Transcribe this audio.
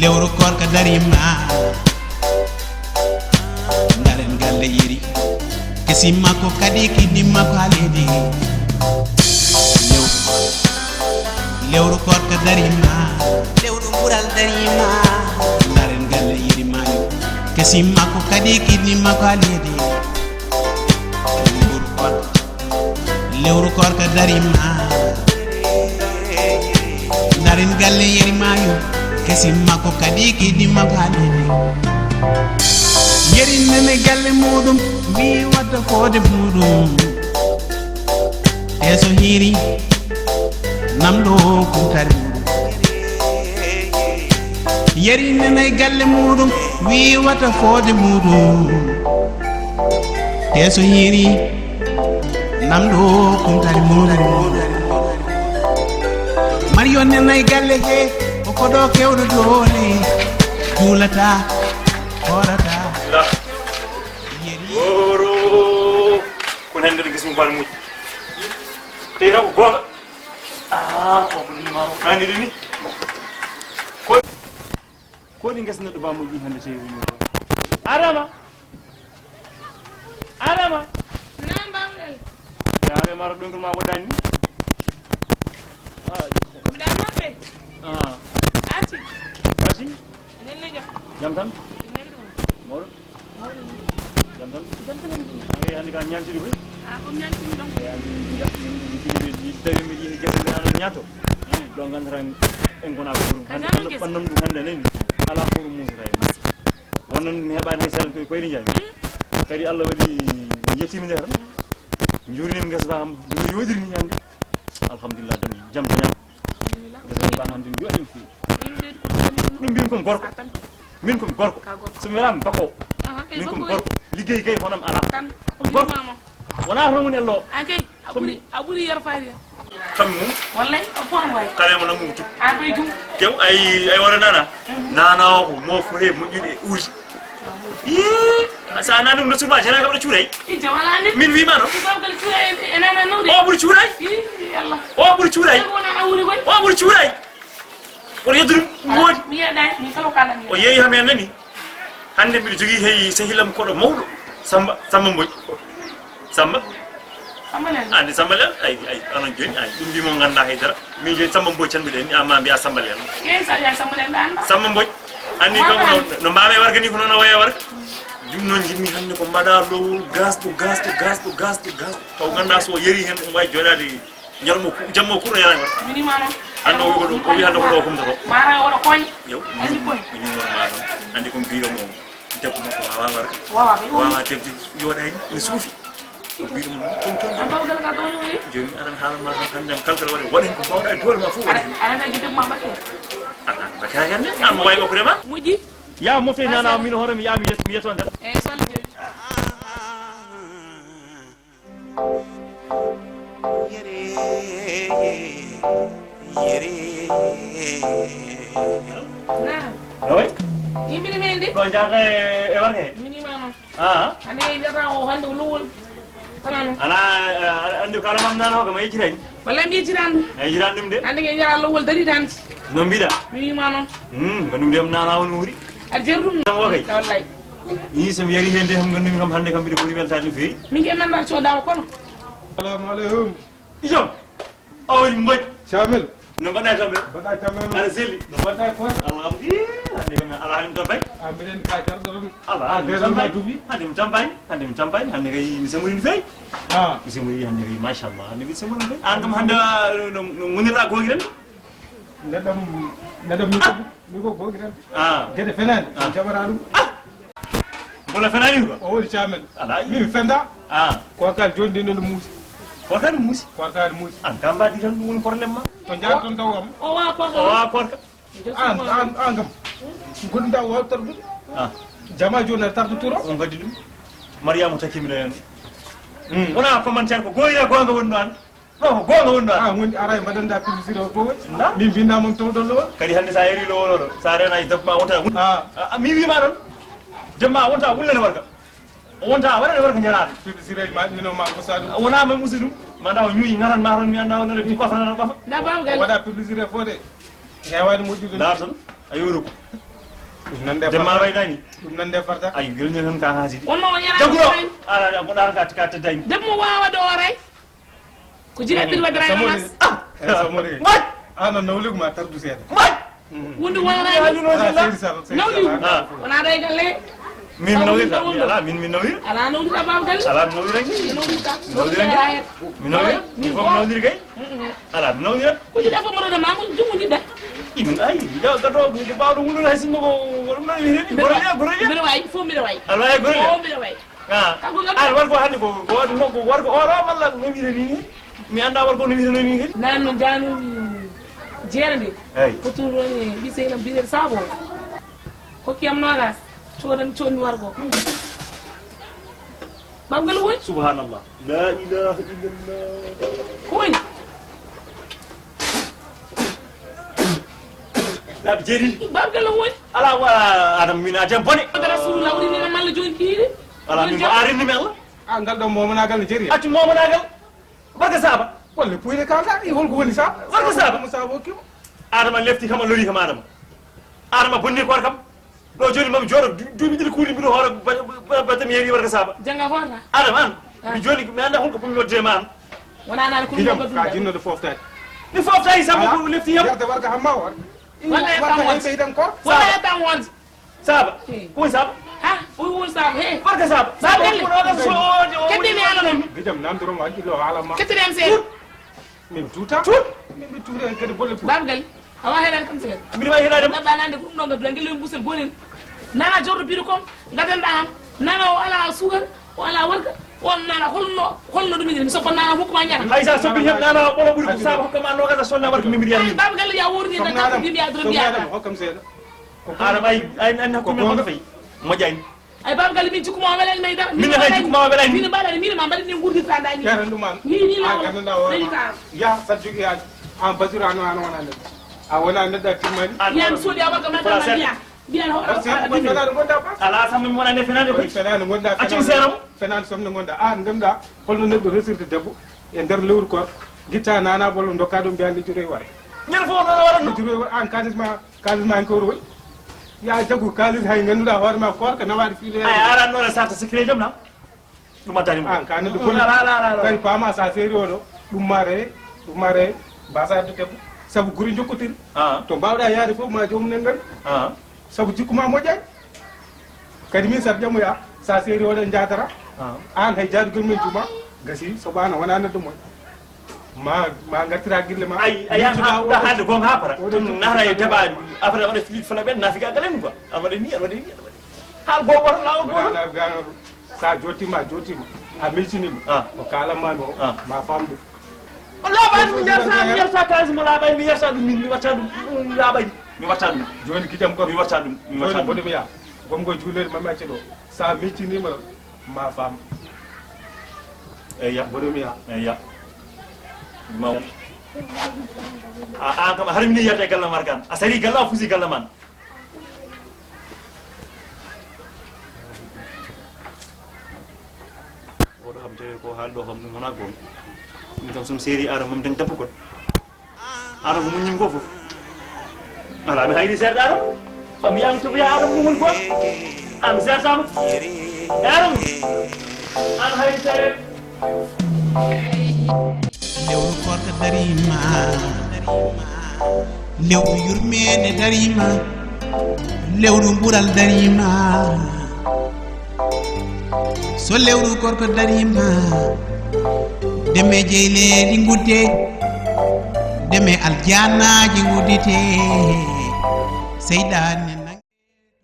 lewru korka darima ndaren galle yeri kesi makko kadi kidni makko haledi lewru korka darima lewru bural darima ndaren galle yeri mayo kesi makko kadi kidni makko haledi lewru korka darima ndaren galle yeri mayo kesi makko kadi kidni makko haledi yeri nene galle mudum mi wadda fode mudum eso hiri namdo kuntari yeri nene galle mudum wi wadda fode mudum eso hiri namdo kuntari Mario nene galle he ko do kewdo dole julata horata Oro kon hande gis mu bal mu te raw gonga ko ni ma kani ni ko ni ngas na do ba mu ji hande sey mu Adama nan bangal yaare mara dongol ma wadani da ma fe ati nen la jox jam tan mor jam tan ay hande ka ñanti du ko ñanti donc di tawi mi di gese na ñato do ngandara en gona ko hande pannam du hande nen ala ko mu ray wonon hebani sel ko ni jami kadi Allah wadi yettimi der njurni mi gesa am du yodir ni ñande alhamdulillah dum jam tan gesa ba hande du adim fi min bin ko gorko min ko gorko so mi ram bako min ko gorko liggey kay honam ala gorko wala rongu nello akay aburi yar faari kam mum wallahi fon way kare mo namu tu abay dum kew ay wara nana ko mo fu he mo jude uji sa nanum no suba jana ko cuuray ite wala ni min wi mano ko gal cuuray enana nawde o buri cuuray yalla o buri cuuray wona awuri koy o buri cuuray o yedur modi mi yeday mi solo kala mi o yeyi hamen nani hande mi jogi hey sehilam ko do mawdo samba mboj samba amalen ande sambalen ay anan joni ay dum bi mo ganda haydara mi joni samba mboj tan biden ama biya sambalen ken sa ya samalen dan samba mboj andi ko no mbaame warga ni ko non waya warga dum non jimmi hande ko mbada lowul gas to taw ganda so yeri hen o way jodade jarmo jammo kuro yana war mini mano ando ko do ko wi hande ko do ko mdo mara wala koñ yow andi koñ ni mo ma do andi ko biiro mo debbo mo ko wawa warga wawa wawa debbi yoday ni suufi ko biiro mo ko an taw gal ka do ni joni aran haala ma tan jam kalkal wadi waden ko bawda dole ma fu wadi ana gidde ma bakke ana bakka yande am way ko rema muji ya mo fe nana min hoore mi yami yeto ndal sal yere na noy yimini mendi ko jaga e warne mini mano ane jara o hande luwul tanano ana andi kala mam nana ko may jiren wala mi jiran ay jiran dum de ande ngi jara luwul dari tan no mbida mini mano ngandum dem nana won wuri a jerum tan wakay wallahi ni sam yari hende ham ngandum kam hande kam bi ko weltani fi mi ngi man so daw kono assalamu alaikum ijom awol mboj shamil no bana tambe bada tamam ana seli no bada ko alhamdulillah ande kam alhamdulillah tambay amiren ka jar do Allah tambay ande tambay hande kay mi samurin fay mi samuri hande kay mashallah hande mi samurin fay an kam hande no munira ko giren nadam mi ko giren gede fenen jabara dum bola fenani ko o woni shamil ala mi fenda ko kal jondi no musi ko tan musi an kam ba di tan won problème ma to jaar ton tawam o wa ko an gam gunda wa tardu jama jona tardu turo on gadi dum mariamu takimi len wona ko man tan ko goyira gonga wonno an no ko gonga wonno an woni aray madanda publicité o to min binna mon to don lo kadi hande sa yeri lo wolo sa rena dabba wonta mi wi ma don jamma wonta wullene warga wonta wala warga nyaraade publicité ma mino ma ko sadu wona ma musidum ma daw ñuyi ngaran ma ron mi anda wona bi ko fa na ba da bam gal wada publicité fo de hewani mojude dar tan ayoro ko nande Jamal bay dani. nande farta Ay gel ñu tan ka haasi. won ma wanyara Jagulo. Ala ko dal ka ta dani. dem mo wawa do ray ko jira bir wadra nas samone Mat. ana nawlig ma tardu seeda Mat. wundu wala Ya ñu no ah la. seri sa nawli Ah. wana day galle Min nawli ta. Ala min nawli. ala nawli ta bam galle Ala nawli rek. nawli ta Nawli rek. Min nawli. Min ko nawli kay. Ala nawli rek. ko jira fa mo do ma mo jumu ni da Imin ay ya ga do ni ba do wulu la sin ko na ni goroya. mbir way fo mbir way Ala ay goroya. o mbir way Ah. Al war ko hande ko war ko ora walla no mi ni. Mi anda war ko no mi ni. nan no janu jerande Ay. ko turone bi seyna bi sabo ko kiyam nogas codan conni wargo bangal woy Subhanallah. La ilaha illallah. ko woni La jeri. bangal woy Ala wa adam min ajam boni. rasulullah woni ni malla joni kiide Ala min ko arin ni mel. ah ngal do mo mona gal jeri Accu mo nagal. Barka saba. walle puyle kala i wol ko woni sa Warko saba. mo sabo kim Adama lefti kama lori kama Adama. Adama bonni ko kam. Do joni mam joro duumi dil kuuri bido horo batam yewi warka saba. janga horta Adama an. Mi joni mi anda honko bumi nodde man. wona nana ko idam ko ka jinno de foftade Ni fofta yi saba ko lefti yam. yarte warga hamma war Walla e warga tam hay beydam ko wala tam won Saba. Ko saba. ha o won sab he Barka saba. Saba Saba gelle. ko do so. kedde mi ala non idam namdoro ma ilo hala ma kettem se min tuta Tut. min bi tuta kadi bolle pu bangal awa hedan kam se Mi ma hina dem. na banande ko no ngam ngel busel bonen nana jordo bidu kom ngaden dam nana wala sugar wala warga on nana holno dum mi so ko nana hukuma nyata Ay sa sobi heb nana bolo buri ko saba ko ma no ga sonna warka mi ay mi. babgal ya wordi na somnadam tak bi ya drum somnadam ya hokkam seeda Adama ay an ko mi ko fay. Mo jani. ay babgal mi cikuma wala may dara Min hay cikuma wala ni. min bala min ma bali ni ngurdi tanda ni kere nduman ni la ganna wala wa ya sadju ya an basira no an wana a wana nedda timani yan sodi abaga ma dama biya biya ho ko fenade gonda ba Ala sam mi wona ne fenade ko. fenade gonda Accum seram. fenade somne gonda an ndemda holno neddo resirde debbo e nder lewru ko gitta nana bollo dokka dum biande jure ware Ñen fo no wara no. jure an kalisma en ko roy ya jagu kalis hay ganduda hoore ma korka nawade fiile Ay ara no la sarta secret jam na. Duma tani mo. an ka neddo ko La la la. kay pama sa seri oɗo ɗum mare basade debbo saabu guri jokkotiri Ah. to mbawɗa yaade fof ma jomumen ngari Ah. saabu jikkuma moƴƴani kadi min sar ƴamoya sa seri oɗon jadara Ah. an hay jaadugol men juma gasi so ɓana wona neddo moƴ ma gartira guille ma Ay ay da hande gon ha para. Tum nara e deba après on filit fala ben na figa galen quoi. Amade ni. Hal go war law go. sa jottima a meltinima Ah. o kalanmami o Ah. ma famde La ba mi yarsa kalis mo la bay mi yarsa dum mi watta dum la bay. Mi watta dum. joni guiƴam ko Mi watta dum. Mi watta joni dum. boɗemi ya gomgo juulede mami acce ɗo sa meltinima ma fam Ya. boɗemi ya Ya. Ma. Ah kam har mi yata galla margan. Asari galla fusi galla man. Odo xam te ko hal do xam mo na go. Ni tam sum seri ara mom tan tapu ko. Ara mo nyim ko fof. Ala mi haydi ser dara. Fam yang tu ya ara mo mun ko. Am ser sam. Ara. An haydi ser. lewru korka darima lewru yurmede darima lewru bural darima so lewru korka darima deme jeyledi gudde deme aljanaji guddite seyɗanen